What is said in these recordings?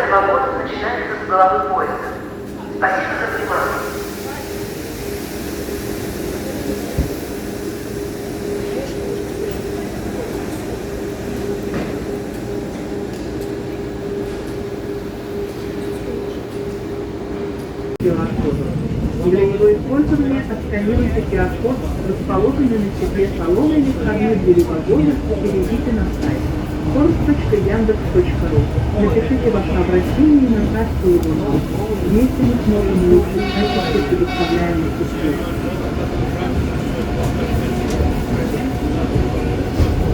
Следующий вагон начинается с головы поезда. Спасибо за внимание. Для его использования отсканируйте QR-код, расположенный на стекле салона или входной двери вагона, перейдите на сайт force.yandex.ru. Напишите ваше обращение и направьте его. Вместе мы сможем улучшить качество предоставляемых услуг.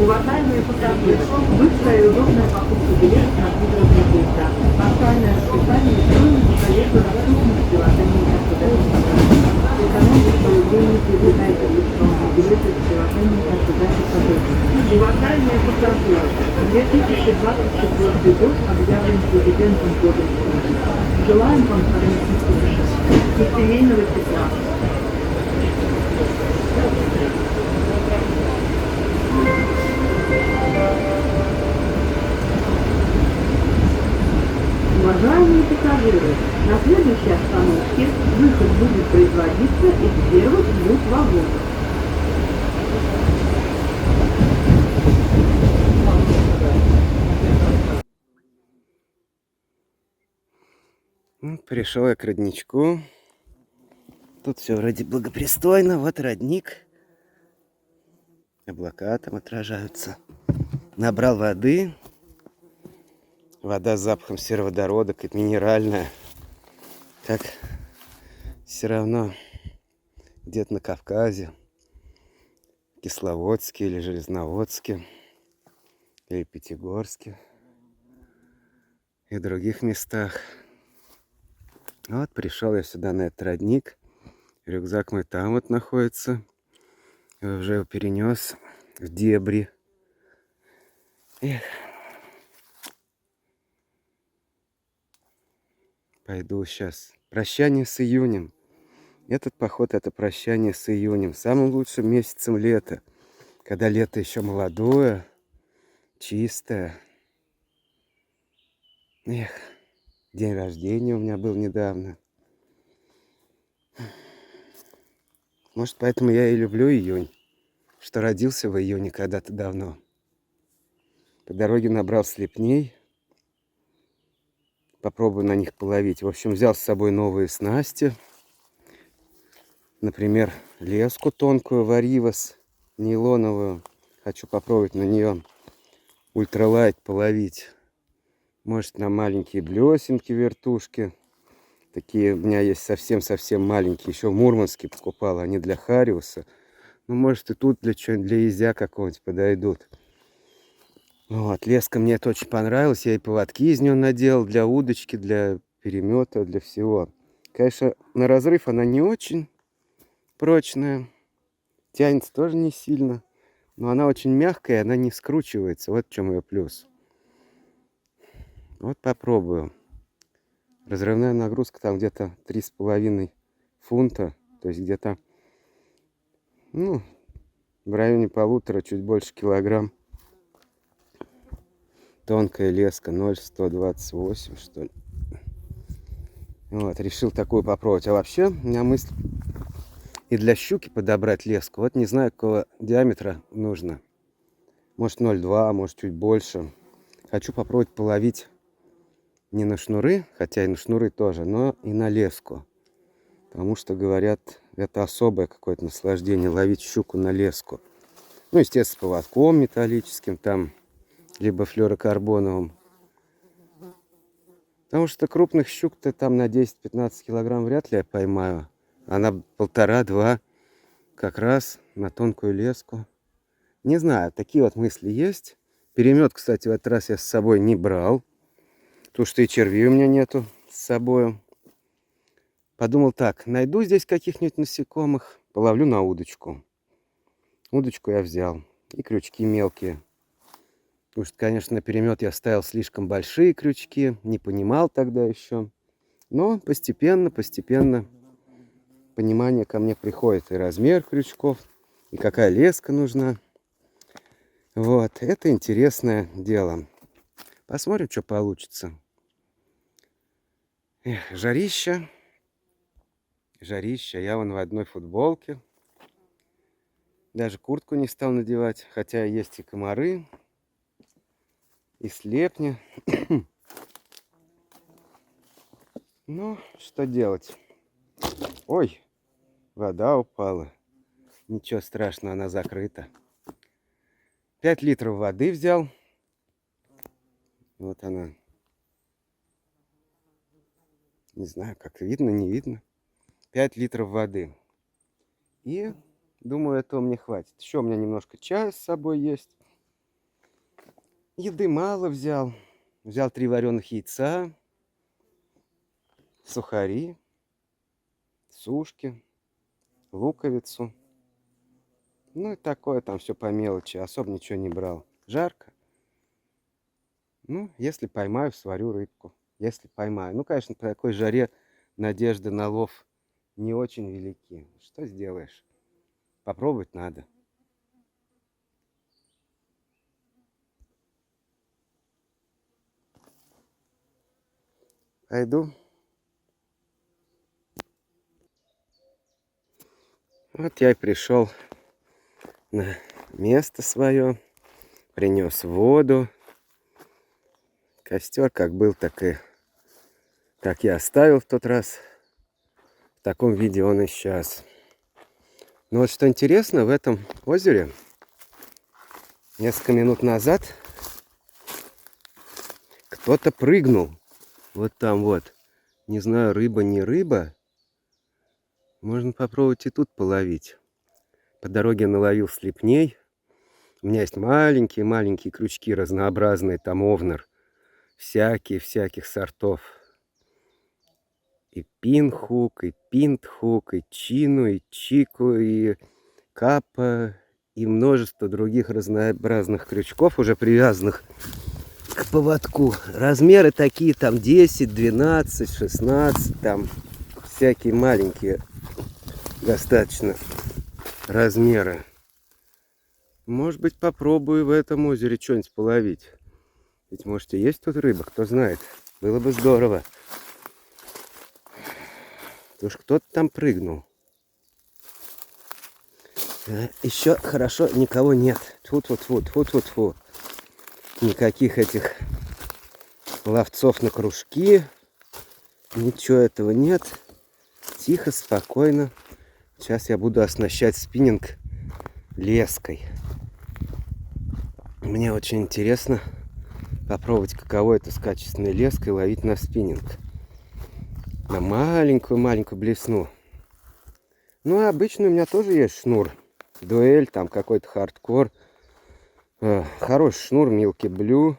Уважаемые пассажиры, быстрая и удобная покупка билетов на пригородные поезда. Актуальное расписание и стоимость проезда доступны в приложении «Ожидайте». Экономьте свое время и приобретайте электронные билеты в приложении «Ожидайте». Уважаемые пассажиры, 2024 год объявлен президентом годом туриста. Желаем вам совместных путешествий и семейного тепла. Уважаемые пассажиры, на следующей остановке выход будет производиться из первых двух вагонов. Пришел я к родничку. Тут все вроде благопристойно. Вот родник. Облака там отражаются. Набрал воды. Вода с запахом сероводорода, как минеральная. Как все равно где-то на Кавказе. Кисловодске или Железноводске. Или Пятигорске. И в других местах. Вот пришел я сюда на этот родник. Рюкзак мой там вот находится. Я уже его перенес в дебри. Эх. Пойду сейчас. Прощание с июнем. Этот поход — это прощание с июнем. Самым лучшим месяцем лета. Когда лето еще молодое, чистое. Эх. День рождения у меня был недавно. Может, поэтому я и люблю июнь. Что родился в июне когда-то давно. По дороге набрал слепней. Попробую на них половить. В общем, взял с собой новые снасти. Например, леску тонкую, варивас, нейлоновую. Хочу попробовать на нее ультралайт половить. Может, на маленькие блесенки, вертушки. Такие у меня есть совсем-совсем маленькие. Еще в Мурманске покупал. Они для хариуса. Ну, может, и тут для чего-нибудь, для изя какого-нибудь подойдут. Вот, леска мне это очень понравилась. Я и поводки из нее наделал для удочки, для перемета, для всего. Конечно, на разрыв она не очень прочная. Тянется тоже не сильно. Но она очень мягкая, она не скручивается. Вот в чем ее плюс. Вот попробую. Разрывная нагрузка там где-то 3,5 фунта. То есть где-то, ну, в районе 1,5, чуть больше килограмм. Тонкая леска 0,128, что ли. Вот, решил такую попробовать. А вообще, у меня мысль и для щуки подобрать леску. Вот не знаю, какого диаметра нужно. Может 0,2, может чуть больше. Хочу попробовать половить не на шнуры, хотя и на шнуры тоже, но и на леску. Потому что, говорят, это особое какое-то наслаждение ловить щуку на леску. Ну, естественно, с поводком металлическим там, либо флюорокарбоновым. Потому что крупных щук-то там на 10-15 килограмм вряд ли я поймаю. А на 1,5-2 как раз на тонкую леску. Не знаю, такие вот мысли есть. Перемет, кстати, в этот раз я с собой не брал. Потому что и червей у меня нету с собой. Подумал так, найду здесь каких-нибудь насекомых, половлю на удочку. Удочку я взял. И крючки мелкие. Потому что, конечно, на перемет я ставил слишком большие крючки. Не понимал тогда еще. Но постепенно понимание ко мне приходит. И размер крючков, и какая леска нужна. Вот, это интересное дело. Посмотрим, что получится. Эх, жарища. Жарища. Я вон в одной футболке. Даже куртку не стал надевать. Хотя есть и комары, и слепни. Ну, что делать? Ой, вода упала. Ничего страшного, она закрыта. 5 литров воды взял. Вот она. Не знаю, как видно, не видно. 5 литров воды. И думаю, этого мне хватит. Еще у меня немножко чая с собой есть. Еды мало взял. Взял 3 вареных яйца, сухари, сушки, луковицу. Ну и такое там все по мелочи. Особо ничего не брал. Жарко. Ну, если поймаю, сварю рыбку. Если поймаю. Ну, конечно, по такой жаре надежды на лов не очень велики. Что сделаешь? Попробовать надо. Пойду. Вот я и пришел на место свое. Принес воду. Костер как был, так я оставил в тот раз. В таком виде он и сейчас. Но вот что интересно, в этом озере несколько минут назад кто-то прыгнул. Вот там вот. Не знаю, рыба, не рыба. Можно попробовать и тут половить. По дороге наловил слепней. У меня есть маленькие крючки разнообразные. Там овнер. Всяких сортов. И пинхук, и пинтхук, и чину, и чику, и капа, и множество других разнообразных крючков, уже привязанных к поводку. Размеры такие, там 10, 12, 16, там всякие маленькие достаточно размеры. Может быть, попробую в этом озере что-нибудь половить. Ведь, может, и есть тут рыба, кто знает. Было бы здорово. Потому что кто-то там прыгнул. Еще хорошо, никого нет. Тьфу-тьфу-тьфу. Никаких этих ловцов на кружки. Ничего этого нет. Тихо, спокойно. Сейчас я буду оснащать спиннинг леской. Мне очень интересно попробовать, каково это с качественной леской ловить на спиннинг. На маленькую блесну. Ну, а обычно у меня тоже есть шнур. Дуэль, там какой-то хардкор. Хороший шнур, Milky Blue.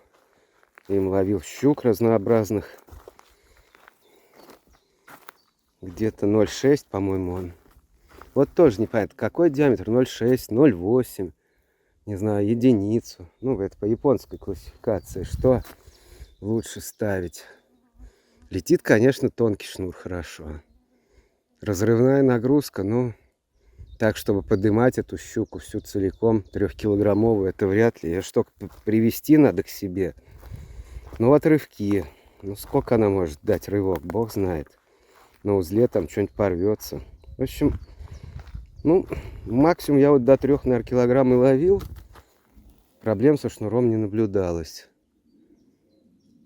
Им ловил щук разнообразных. Где-то 0,6, по-моему, он. Вот тоже непонятно, какой диаметр. 0,6, 0,8. Не знаю, единицу. Ну, это по японской классификации. Что лучше ставить? Летит, конечно, тонкий шнур хорошо. Разрывная нагрузка, ну, так, чтобы поднимать эту щуку всю целиком, 3-килограммовую, это вряд ли. Ее что, привести надо к себе. Ну, вот рывки. Ну, сколько она может дать рывок, бог знает. На узле там что-нибудь порвется. В общем, ну, максимум я вот до 3, наверное, килограмм и ловил. Проблем со шнуром не наблюдалось.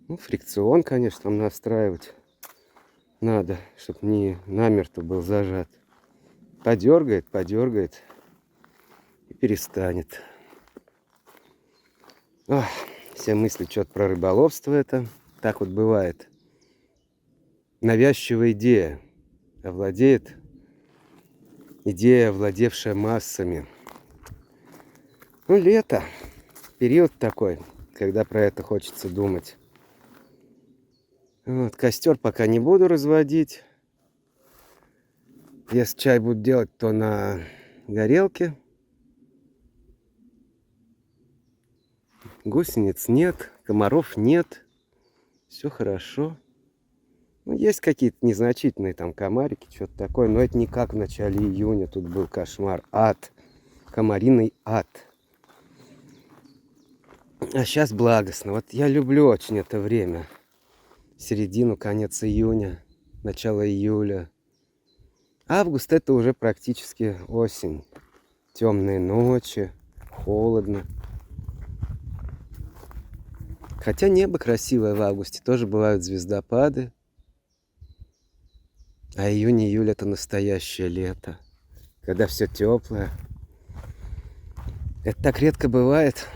Ну, фрикцион, конечно, там настраивать надо, чтобы не намертво был зажат. Подергает и перестанет. Ох, все мысли что-то про рыболовство это. Так вот бывает. Навязчивая идея овладеет. Идея, овладевшая массами. Ну, лето. Период такой, когда про это хочется думать. Вот, костер пока не буду разводить. Если чай буду делать, то на горелке. Гусениц нет, комаров нет. Все хорошо. Ну, есть какие-то незначительные там комарики, что-то такое. Но это не как в начале июня. Тут был кошмар. Ад. Комариный ад. А сейчас благостно. Вот я люблю очень это время. Середину, конец июня. начало июля. Август это уже практически осень. Темные ночи, холодно. Хотя небо красивое в августе, тоже бывают звездопады. А июнь-июль это настоящее лето, когда все теплое. Это так редко бывает.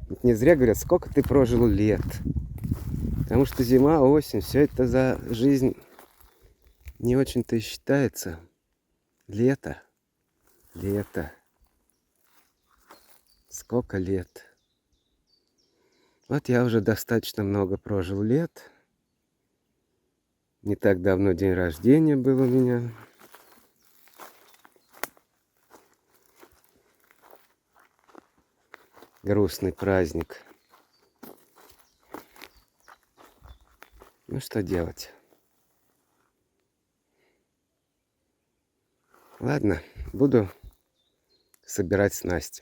Ведь не зря говорят, сколько ты прожил лет. Потому что зима, осень, все это за жизнь не очень-то и считается. Лето. Лето. Сколько лет. Вот я уже достаточно много прожил лет. Не так давно день рождения был у меня. Грустный праздник. Ну что делать? Ладно, буду собирать снасть.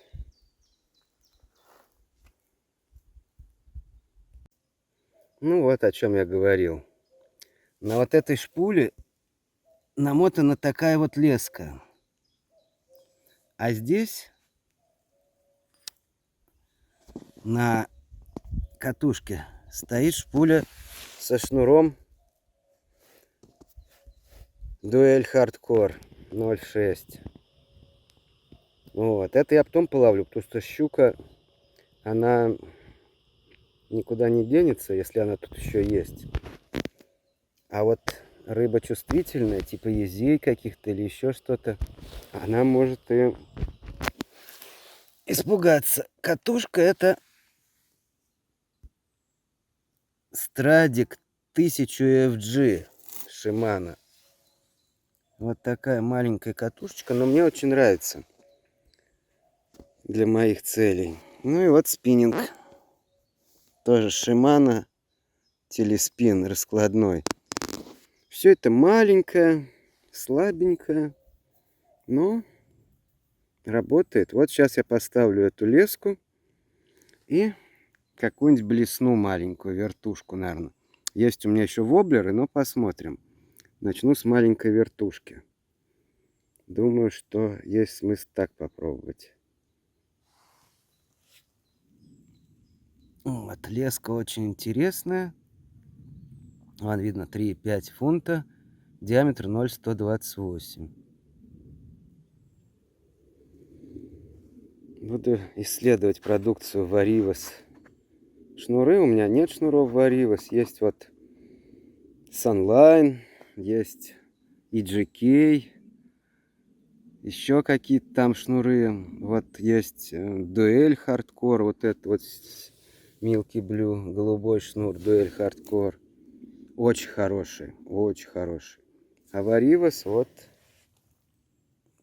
Ну вот о чем я говорил. На вот этой шпуле намотана такая вот леска. А здесь на катушке стоит шпуля со шнуром Дуэль Хардкор 0,6. Вот. Это я потом половлю, потому что щука, она никуда не денется, если она тут еще есть. А вот рыба чувствительная, типа езей каких-то или еще что-то, она может и испугаться. Катушка это Страдик 1000 FG Shimano. Вот такая маленькая катушечка, но мне очень нравится для моих целей. Ну и вот спиннинг. Тоже Shimano телеспин раскладной. Все это маленькое, слабенькое, но работает. Вот сейчас я поставлю эту леску и какую-нибудь блесну маленькую, вертушку, наверное. Есть у меня еще воблеры, но посмотрим. Начну с маленькой вертушки. Думаю, что есть смысл так попробовать. Вот, леска очень интересная. Вон видно 3,5 фунта. Диаметр 0,128. Буду исследовать продукцию Varivas. Шнуры у меня нет шнуров Varivas. Есть вот Sunline, есть EGK, еще какие-то там шнуры. Вот есть Дуэль Хардкор, вот это вот Milky Blue, голубой шнур Дуэль Хардкор. Очень хороший, очень хороший. А Varivas вот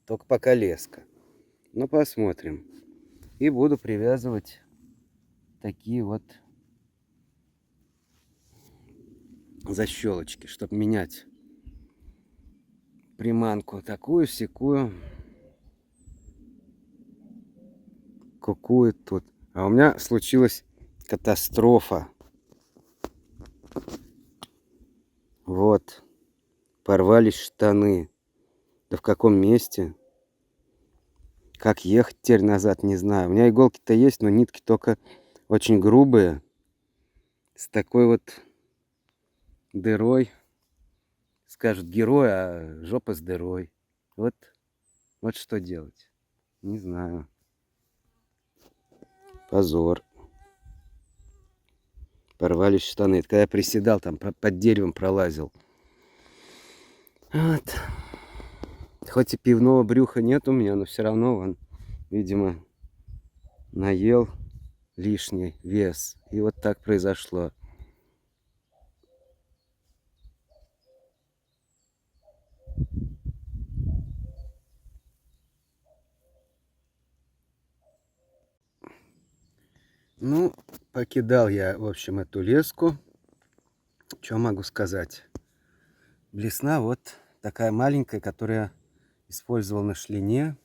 только пока леска. Ну, посмотрим. И буду привязывать такие вот защелочки, чтобы менять приманку такую, сякую, кукует тут. А у меня случилась катастрофа. Вот, порвались штаны. Да в каком месте? Как ехать теперь назад, не знаю. У меня иголки-то есть, но нитки только очень грубые. С такой вот дырой. Скажут герой, а жопа с дырой. Вот что делать. Не знаю. Позор. Порвались штаны. Это когда я приседал, там под деревом пролазил. Вот. Хоть и пивного брюха нет у меня, но все равно он, видимо, наел лишний вес. И вот так произошло. Ну, покидал я, в общем, эту леску. Что могу сказать? Блесна вот такая маленькая, которая использовал на шлине.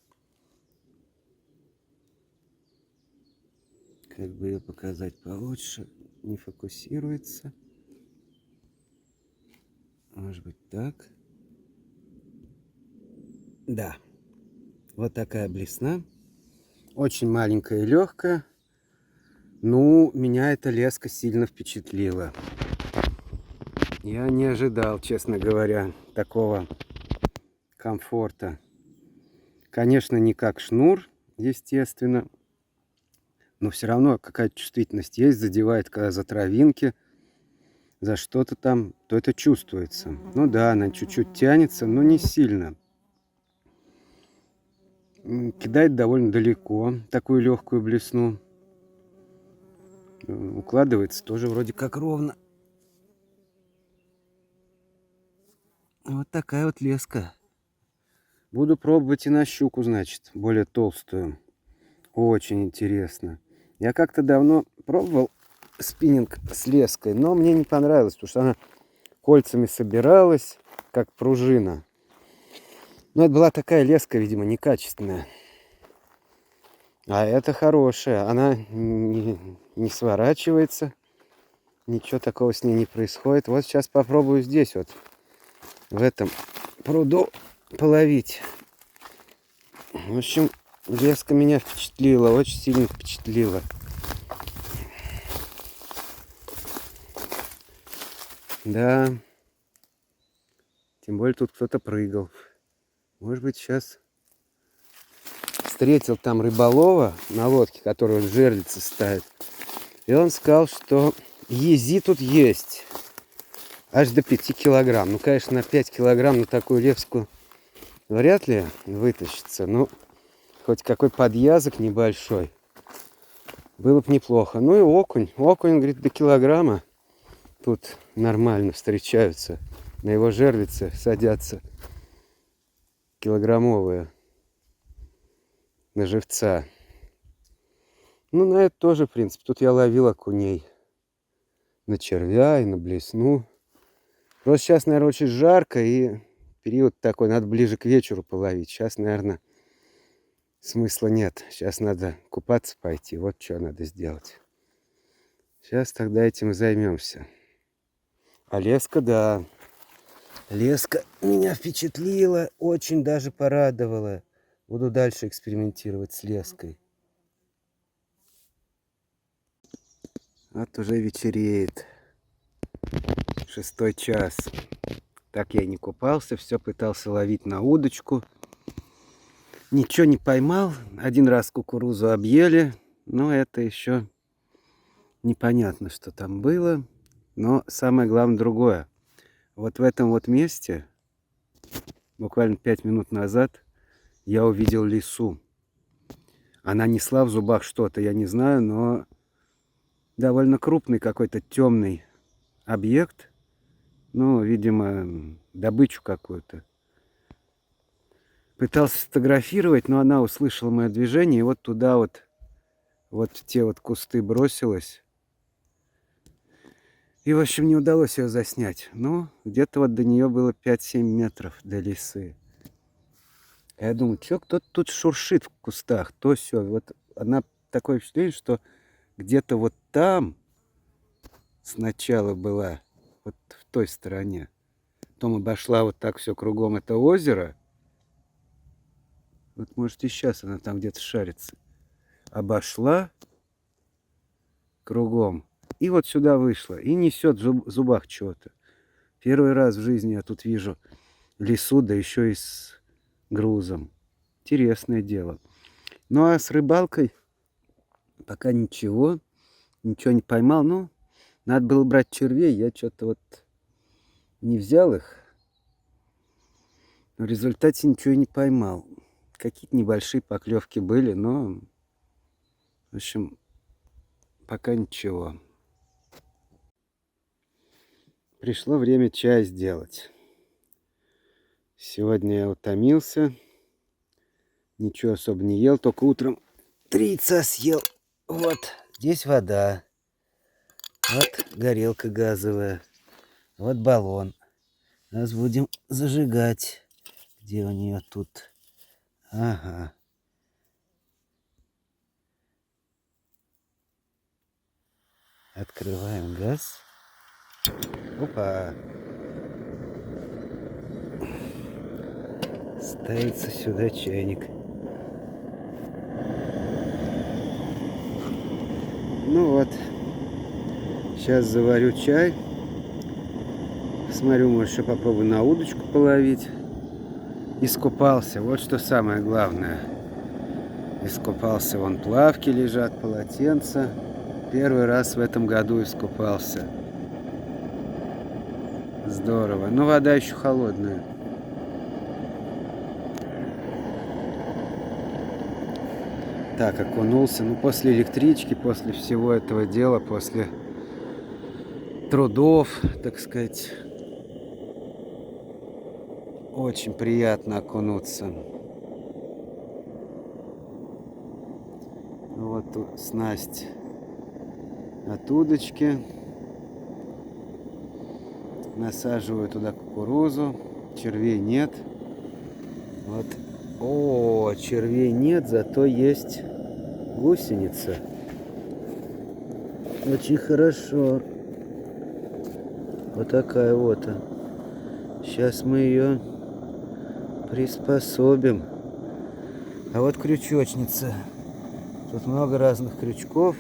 Как бы ее показать получше. Не фокусируется. Может быть так. Да. Вот такая блесна. Очень маленькая и легкая. Ну, меня эта леска сильно впечатлила. Я не ожидал, честно говоря, такого комфорта. Конечно, не как шнур, естественно. Но все равно какая-то чувствительность есть, задевает, когда за травинки, за что-то там, то это чувствуется. Ну да, она чуть-чуть тянется, но не сильно. Кидает довольно далеко такую легкую блесну. Укладывается тоже вроде как ровно. Вот такая вот леска. Буду пробовать и на щуку, значит, более толстую. Очень интересно. Я как-то давно пробовал спиннинг с леской, но мне не понравилось, потому что она кольцами собиралась, как пружина. Но это была такая леска, видимо, некачественная. А это хорошая. Она не сворачивается. Ничего такого с ней не происходит. Вот сейчас попробую здесь вот, в этом пруду половить. В общем, леска меня впечатлила, очень сильно впечатлила. Да. Тем более тут кто-то прыгал. Может быть, сейчас встретил там рыболова на лодке, который он жерлицы ставит. И он сказал, что ези тут есть. Аж до 5 килограмм. Ну, конечно, на 5 килограмм на такую леску вряд ли вытащится. Но хоть какой подъязок небольшой. Было бы неплохо. Ну и окунь. Окунь, говорит, до килограмма. Тут нормально встречаются. На его жерлице садятся килограммовые на живца. Ну, на это тоже, в принципе. Тут я ловил окуней. На червя и на блесну. Просто сейчас, наверное, очень жарко. И период такой, надо ближе к вечеру половить. Сейчас, наверное, смысла нет. Сейчас надо купаться пойти. Вот что надо сделать. Сейчас тогда этим и займемся. А леска, да. Леска меня впечатлила. Очень даже порадовала. Буду дальше экспериментировать с леской. Вот уже вечереет. 6 час. Так я и не купался. Все пытался ловить на удочку. Ничего не поймал. Один раз кукурузу объели. Но это еще непонятно, что там было. Но самое главное другое. Вот в этом вот месте, буквально 5 минут назад, я увидел лису. Она несла в зубах что-то, я не знаю, но довольно крупный какой-то темный объект. Ну, видимо, добычу какую-то. Пытался сфотографировать, но она услышала мое движение, и вот туда вот в те вот кусты бросилась. И, в общем, не удалось ее заснять. Ну, где-то вот до нее было 5-7 метров до лисы. Я думаю, что кто-то тут шуршит в кустах, то все. Вот она такое впечатление, что где-то вот там сначала была, вот в той стороне. Потом обошла вот так все кругом это озеро. Вот может и сейчас она там где-то шарится. Обошла кругом. И вот сюда вышла. И несет в зубах чего-то. Первый раз в жизни я тут вижу лису, да еще и с грузом. Интересное дело. Ну а с рыбалкой пока ничего. Ничего не поймал. Ну, надо было брать червей. Я что-то вот не взял их. Но в результате ничего не поймал. Какие-то небольшие поклевки были, но, в общем, пока ничего. Пришло время чай сделать. Сегодня я утомился. Ничего особо не ел, только утром 3 яйца съел. Вот, здесь вода. Вот горелка газовая. Вот баллон. Сейчас будем зажигать. Где у нее тут? Ага. Открываем газ. Опа. Ставится сюда чайник. Ну вот. Сейчас заварю чай. Смотрю, может, еще попробую на удочку половить. Искупался. Вот что самое главное. Искупался. Вон плавки лежат, полотенца. Первый раз в этом году искупался. Здорово. Но вода еще холодная. Так, окунулся. Ну, после электрички, после всего этого дела, после трудов, так сказать, очень приятно окунуться. Вот тут снасть от удочки. Насаживаю туда кукурузу. Червей нет. Вот. О, червей нет, зато есть гусеница. Очень хорошо. Вот такая вот. Сейчас мы ее приспособим. А вот крючочница. Тут много разных крючков.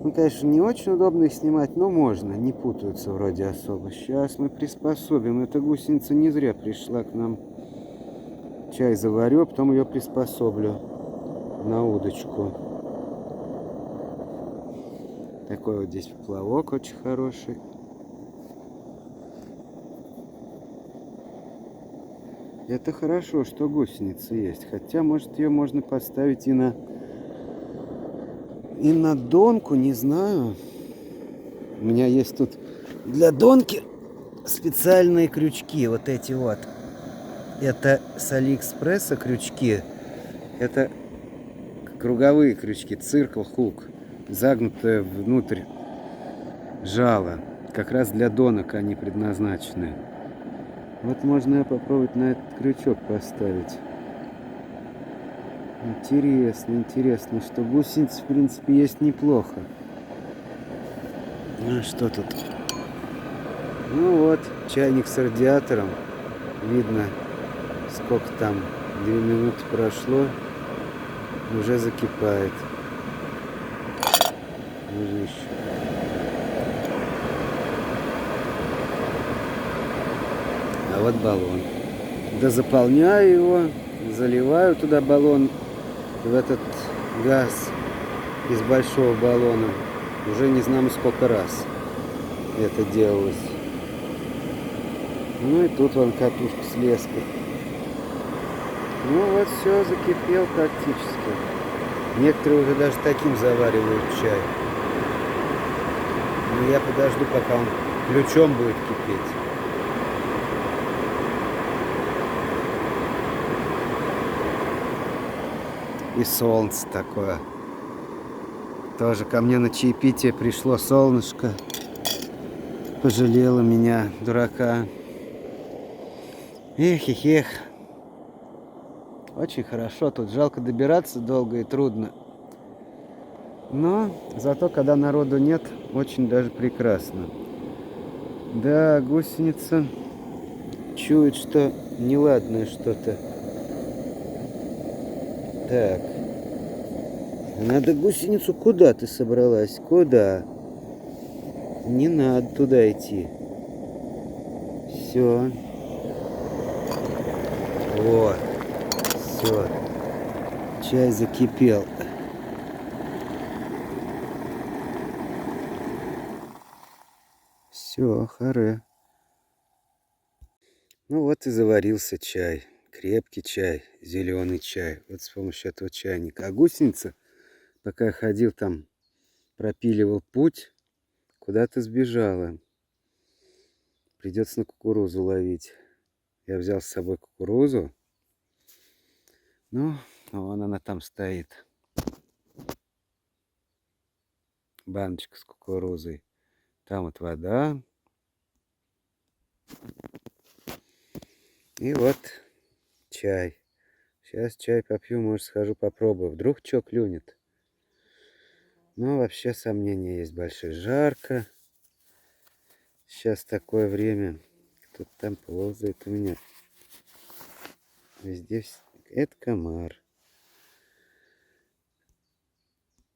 Ну, конечно, не очень удобно их снимать, но можно. Не путаются вроде особо. Сейчас мы приспособим. Эта гусеница не зря пришла к нам. Чай заварю, а потом ее приспособлю на удочку. Такой вот здесь поплавок очень хороший. Это хорошо, что гусеница есть. Хотя, может, ее можно поставить и на донку, не знаю. У меня есть тут для донки специальные крючки. Вот эти вот. Это с Алиэкспресса крючки. Это круговые крючки. Циркл хук. Загнутые внутрь жало. Как раз для донок они предназначены. Вот можно попробовать на этот крючок поставить. Интересно, интересно, что гусениц, в принципе, есть неплохо. Ну, что тут? Ну вот, чайник с радиатором. Видно, сколько там, 2 минуты прошло. Уже закипает. Можно еще. А вот баллон. Да заполняю его, заливаю туда баллон, в этот газ из большого баллона. Уже не знаю сколько раз это делалось. Ну и тут вон катушка с леской. Ну вот все, закипел практически. Некоторые уже даже таким заваривают чай. Но я подожду, пока он ключом будет кипеть. И солнце такое. Тоже ко мне на чаепитие пришло солнышко. Пожалело меня, дурака. Эх. Очень хорошо. Тут жалко добираться долго и трудно. Но зато, когда народу нет, очень даже прекрасно. Да, гусеница чует, что неладное что-то. Так. Надо гусеницу. Куда ты собралась? Куда? Не надо туда идти. Все. Вот. Все. Чай закипел. Все, харе. Ну вот и заварился чай. Крепкий чай, зеленый чай. Вот с помощью этого чайника. А гусеница, пока я ходил там, пропиливал путь, куда-то сбежала. Придется на кукурузу ловить. Я взял с собой кукурузу. Ну, вон она там стоит. Баночка с кукурузой. Там вот вода. И вот чай. Сейчас чай попью, может, схожу попробую. Вдруг что клюнет. Но вообще сомнения есть большие. Жарко. Сейчас такое время. Кто-то там ползает у меня. Везде это комар.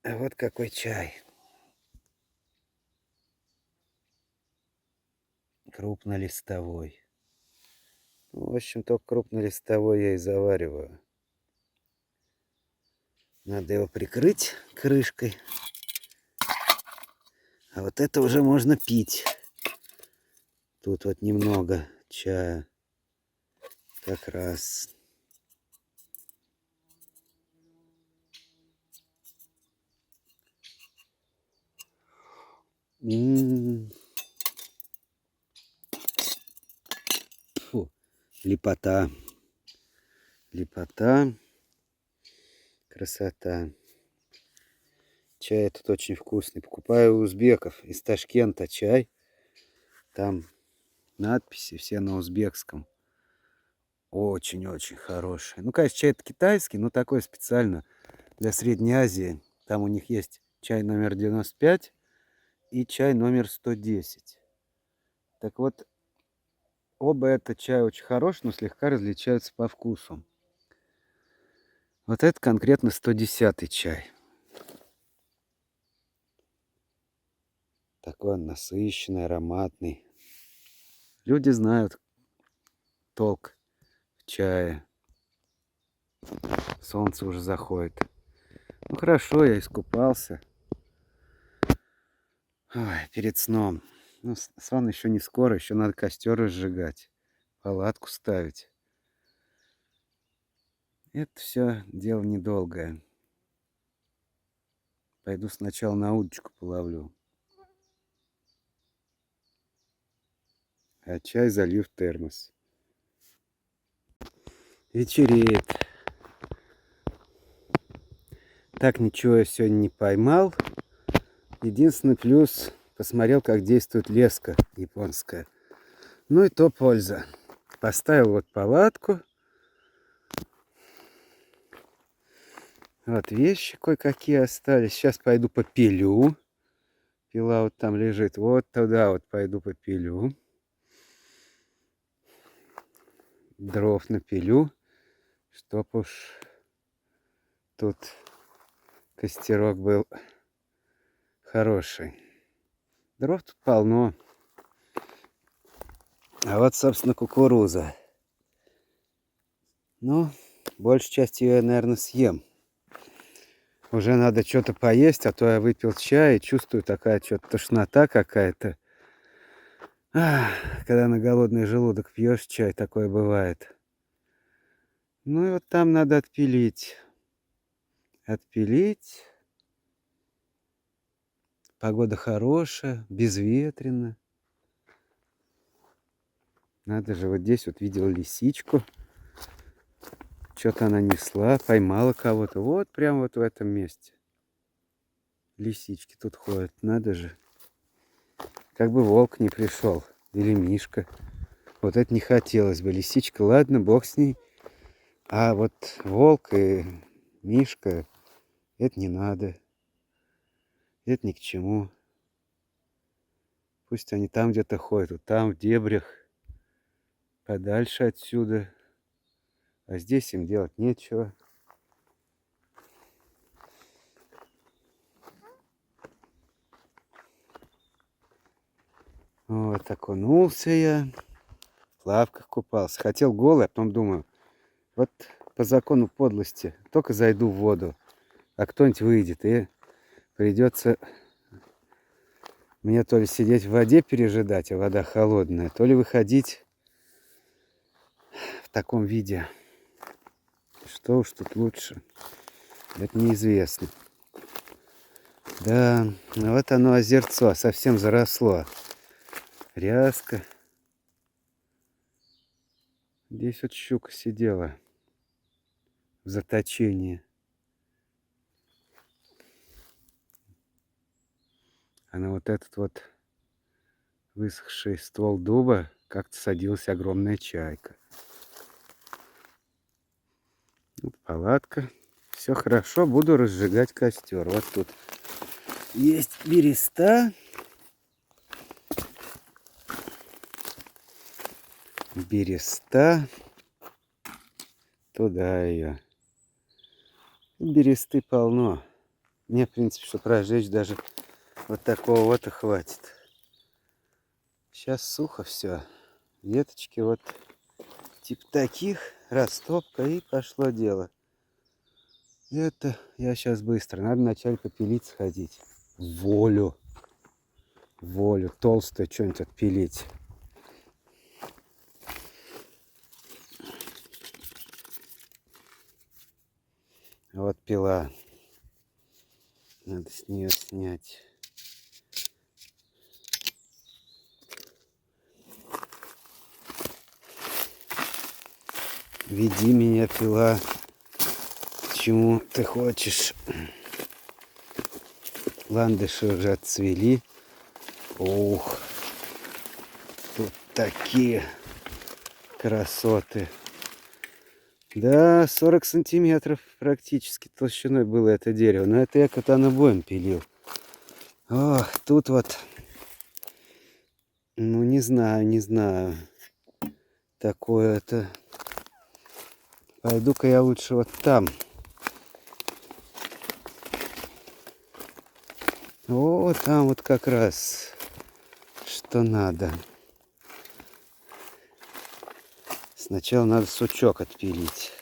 А вот какой чай. Крупнолистовой. Ну, в общем, только крупнолистовой я и завариваю. Надо его прикрыть крышкой. А вот это уже можно пить. Тут вот немного чая. Как раз. Фу, лепота. Лепота. Красота. Чай этот очень вкусный. Покупаю у узбеков из Ташкента чай. Там надписи все на узбекском. Очень-очень хороший. Ну, конечно, чай это китайский, но такой специально для Средней Азии. Там у них есть чай номер 95 и чай номер 110. Так вот, оба это чай очень хороший, но слегка различаются по вкусу. Вот это конкретно 110 чай. Такой он насыщенный, ароматный. Люди знают толк в чае. Солнце уже заходит. Ну хорошо, я искупался. Ой, перед сном. Ну, сон еще не скоро, еще надо костер разжигать, палатку ставить. Это все дело недолгое. Пойду сначала на удочку половлю. А чай залью в термос. Вечереет. Так ничего я сегодня не поймал. Единственный плюс, посмотрел, как действует леска японская. Ну и то польза. Поставил вот палатку. Вот вещи кое-какие остались. Сейчас пойду попилю. Пила вот там лежит. Вот туда вот пойду попилю. Дров напилю, чтоб уж тут костерок был хороший. Дров тут полно. А вот, собственно, кукуруза. Ну, большую часть ее я, наверное, съем. Уже надо что-то поесть, а то я выпил чай и чувствую такая что-то тошнота какая-то. Когда на голодный желудок пьешь чай, такое бывает. Ну и вот там надо отпилить. Отпилить. Погода хорошая, безветренно. Надо же, вот здесь вот видел лисичку. Что-то она несла, поймала кого-то. Вот прямо вот в этом месте. Лисички тут ходят, надо же. Как бы волк не пришел. Или мишка. Вот это не хотелось бы. Лисичка, ладно, бог с ней. А вот волк и мишка, это не надо. Это ни к чему. Пусть они там где-то ходят, вот там, в дебрях, подальше отсюда. А здесь им делать нечего. Вот, окунулся я. В плавках купался. Хотел голый, а потом думаю, вот по закону подлости, только зайду в воду, а кто-нибудь выйдет, и придется мне то ли сидеть в воде пережидать, а вода холодная, то ли выходить в таком виде. Что уж тут лучше, это неизвестно. Да, вот оно озерцо, совсем заросло. Ряска. Здесь вот щука сидела в заточении. А на вот этот вот высохший ствол дуба как-то садилась огромная чайка. Вот палатка. Все хорошо, буду разжигать костер. Вот тут есть береста. Береста. Туда ее. Бересты полно. Мне, в принципе, что прожечь, даже вот такого вот и хватит. Сейчас сухо все. Веточки вот типа таких, растопка, и пошло дело. Это я сейчас быстро. Надо вначале попилить сходить. Волю. Волю. Толстое что-нибудь отпилить. Вот пила. Надо с нее снять. Веди меня, пила, к чему ты хочешь. Ландыши уже отцвели. Ух, тут такие красоты. Да, 40 сантиметров практически толщиной было это дерево. Но это я катанобоем пилил. Ох, тут вот, ну не знаю. Такое это. Пойду-ка я лучше вот там. О, там вот как раз что надо. Сначала надо сучок отпилить.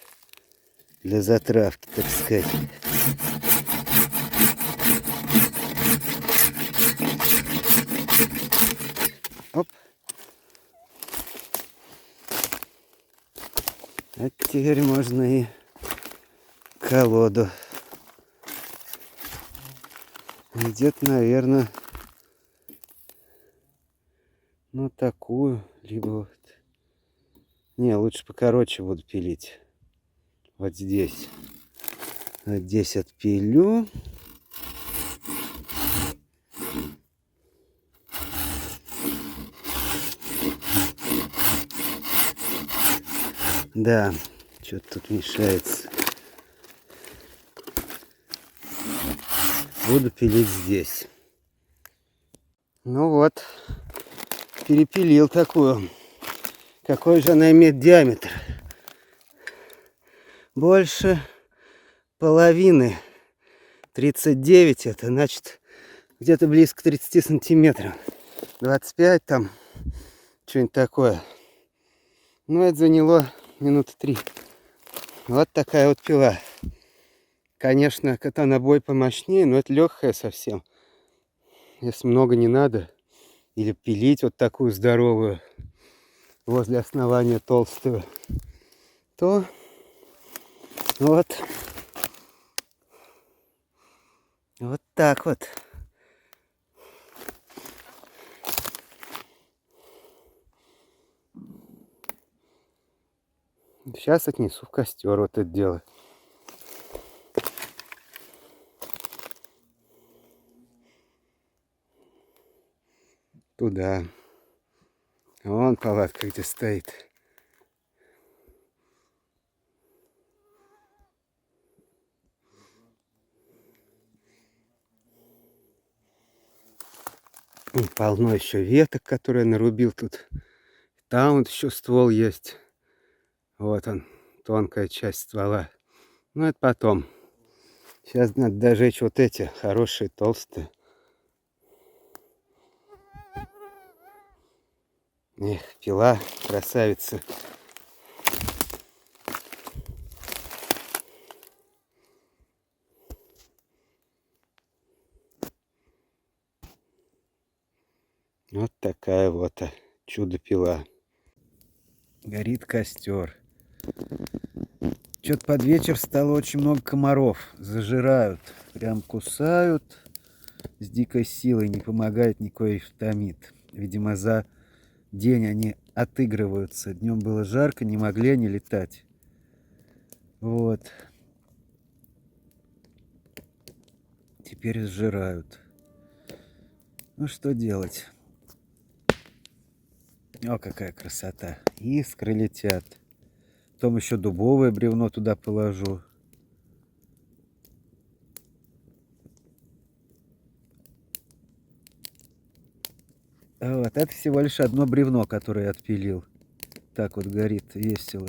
Для затравки, так сказать. Оп. А теперь можно и колоду. Где-то, наверное, ну такую, либо вот. Не, лучше покороче буду пилить. Вот здесь. Вот здесь отпилю. Да, что-то тут мешается. Буду пилить здесь. Ну вот, перепилил такую. Какой же она имеет диаметр? Больше половины. 39 это, значит, где-то близко к 30 сантиметрам. 25 там, что-нибудь такое. Ну, это заняло минуты 3. Вот такая вот пила. Конечно, катанобой помощнее, но это легкая совсем. Если много не надо, или пилить вот такую здоровую возле основания толстую, то вот так вот. Сейчас отнесу в костер вот это дело. Туда. Вон палатка где стоит. И полно еще веток, которые я нарубил тут. Там вот еще ствол есть. Вот он, тонкая часть ствола. Ну, это потом. Сейчас надо дожечь вот эти хорошие, толстые. Эх, пила, красавица. Вот такая вот чудо-пила. Горит костер. Что-то под вечер стало очень много комаров. Зажирают. Прям кусают с дикой силой. Не помогает никакой эвтамид. Видимо, за день они отыгрываются. Днем было жарко, не могли они летать. Вот. Теперь сжирают. Ну что делать? О, какая красота. Искры летят. Потом еще дубовое бревно туда положу. Вот, это всего лишь одно бревно, которое я отпилил. Так вот горит весело.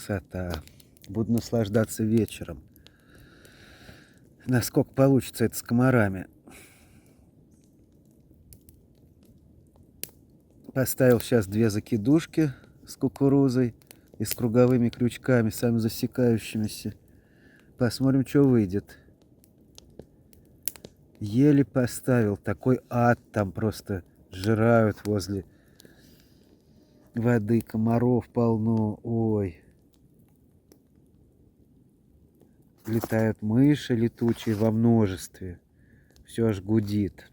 красота. Буду наслаждаться вечером. Насколько получится это с комарами. Поставил сейчас 2 закидушки с кукурузой и с круговыми крючками, самозасекающимися. Посмотрим, что выйдет. Еле поставил. Такой ад, там просто жирают возле воды. Комаров полно. Ой. Летают мыши летучие во множестве. Все аж гудит.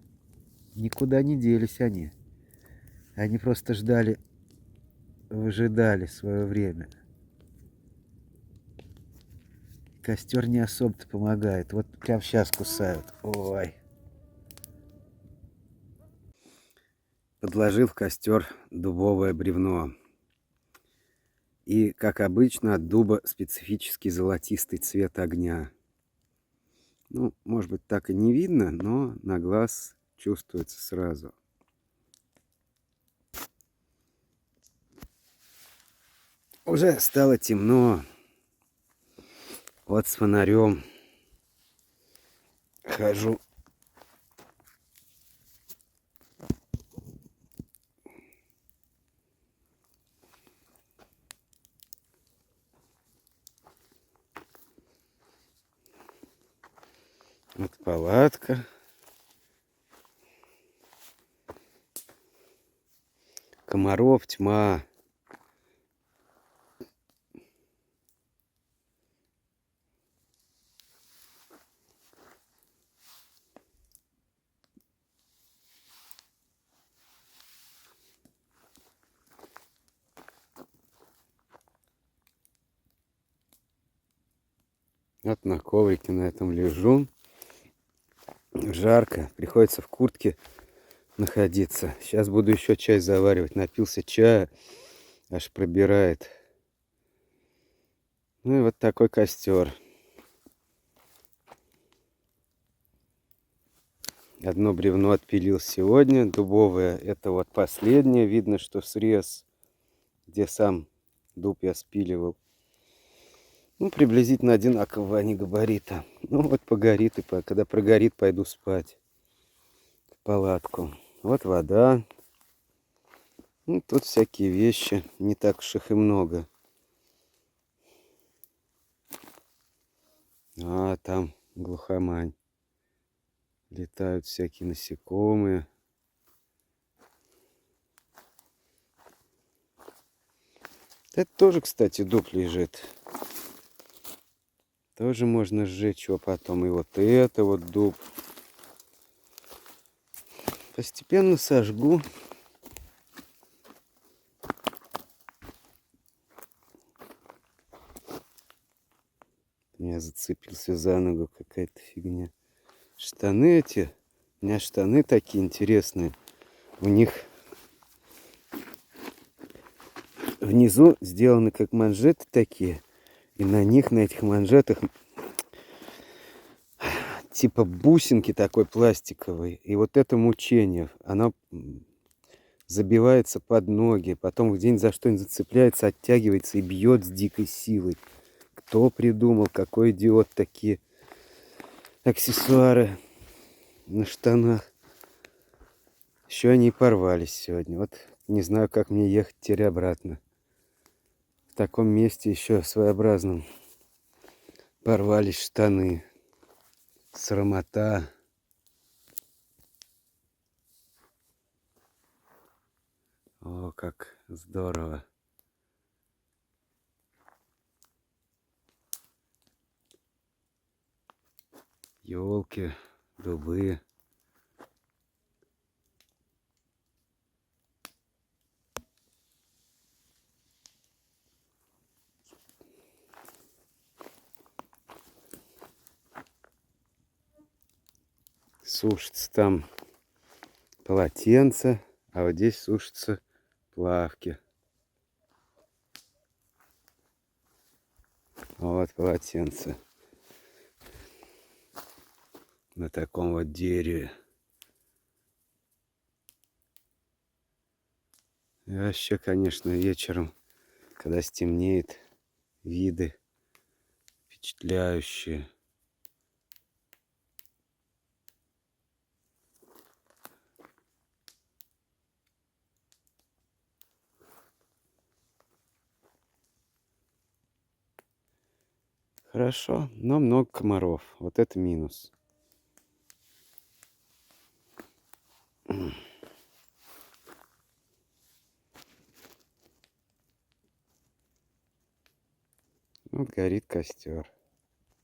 Никуда не делись они. Они просто ждали, выжидали свое время. Костер не особо-то помогает. Вот прям сейчас кусают. Ой. Подложил в костер дубовое бревно. И, как обычно, от дуба специфический золотистый цвет огня. Ну, может быть, так и не видно, но на глаз чувствуется сразу. Уже стало темно. Вот с фонарем хожу. Вот палатка. Комаров тьма. Вот на коврике на этом лежу. Жарко. Приходится в куртке находиться. Сейчас буду еще чай заваривать. Напился чая. Аж пробирает. Ну и вот такой костер. Одно бревно отпилил сегодня. Дубовое. Это вот последнее. Видно, что срез, где сам дуб я спиливал. Ну, приблизительно одинакового они габарита. Ну, вот погорит, и когда прогорит, пойду спать в палатку. Вот вода. Ну, тут всякие вещи. Не так уж их и много. А, там глухомань. Летают всякие насекомые. Это тоже, кстати, дуб лежит. Тоже можно сжечь его потом. И вот это вот дуб. Постепенно сожгу. Я зацепился за ногу, какая-то фигня. Штаны эти. У меня штаны такие интересные. У них внизу сделаны как манжеты такие. И на них, на этих манжетах, типа бусинки такой пластиковой. И вот это мучение. Оно забивается под ноги. Потом где-нибудь за что-нибудь зацепляется, оттягивается и бьет с дикой силой. Кто придумал, какой идиот такие аксессуары на штанах. Еще они и порвались сегодня. Вот не знаю, как мне ехать теперь обратно. В таком месте еще своеобразном порвались штаны. Срамота. О, как здорово. Елки, дубы. Сушится там полотенце, а вот здесь сушатся плавки. Вот полотенце. На таком вот дереве. И вообще, конечно, вечером, когда стемнеет, виды впечатляющие. Хорошо, но много комаров. Вот это минус. Вот горит костер.